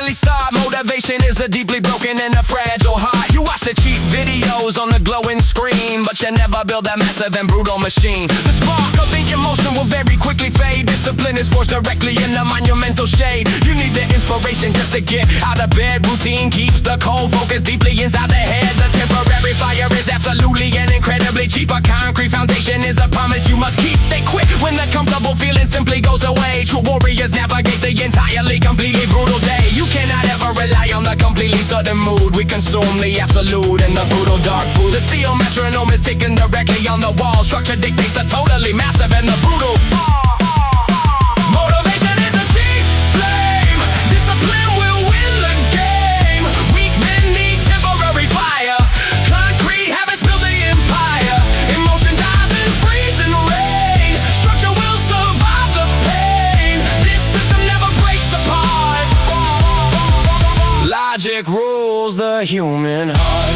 totally start. Motivation is a deeply broken and a fragile heart. You watch the cheap videos on the glowing screen, but you never build that massive and brutal machine. The spark of the emotion will very quickly fade. Discipline is forged directly in the monumental shade. You need the inspiration just to get out of bed. Routine keeps the cold focus deeply inside the head. The temporary fire is absolutely and incredibly cheap. A concrete foundation is a promise you must keep. They quit when the comfortable feeling simply goes away. True warriors navigate the entirely, completely brutal day. You cannot ever rely on the completely sudden mood. We consume the absolute and the brutal dark food. The steel metronome is taken directly on the wall. Structure dictates the totally massive and the brutal fall. Motivation is a cheap flame. Discipline will win the game. Weak men need temporary fire. Concrete habits build the empire. Emotion dies in freezing rain. Structure will survive the pain. This system never breaks apart. Logic rules the human heart.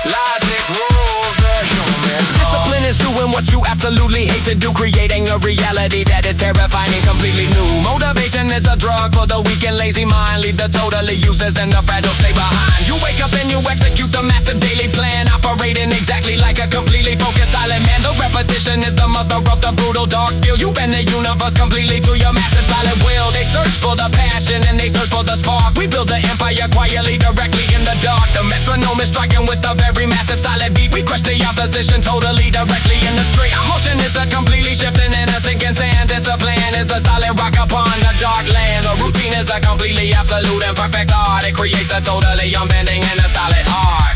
Logic rules the human heart. Discipline is doing what you absolutely hate to do, creating a reality that is terrifying and completely new. Motivation is a drug for the weak and lazy mind. Leave the totally useless and the fragile stay behind. You wake up and you execute the massive daily plan, operating exactly like a completely focused silent man. The repetition is the mother of the brutal dark skill. You bend the universe completely to your massive silent will. They search for the passion and they search for the spark. We build the empire quietly, directly in the dark. The metronome is striking with a very massive silent beat. We crush the opposition totally, directly in the street. Our motion is a completely shifting and a sinking sand. Discipline is the solid rock upon the dark land. The routine is a completely absolute and perfect art. It creates a totally unbending and a solid heart.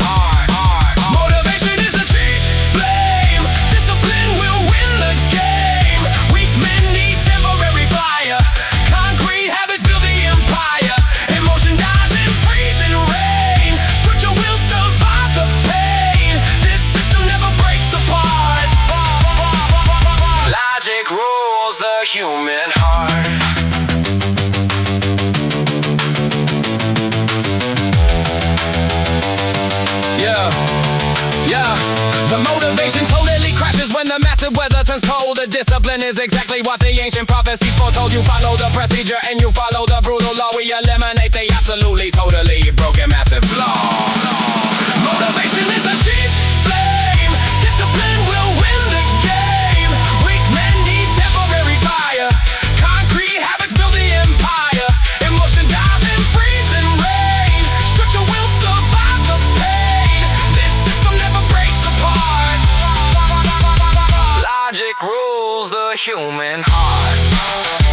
Motivation is a cheap flame. Discipline will win the game. Weak men need temporary fire. Concrete habits build the empire. Emotion dies in freezing rain. Structure will survive the pain. This system never breaks apart. Logic rules the human heart. The motivation totally crashes when the massive weather turns cold. The discipline is exactly what the ancient prophecies foretold. You follow the procedure and you follow the brutal law. We eliminate the absolutely, totally broken, massive flaw. Motivation is a cheap flame. Discipline will win the game. Weak men need temporary fire. Concrete habits build the empire. Emotion dies in freezing rain. Structure will survive the pain. This system never breaks apart. Logic rules the human heart.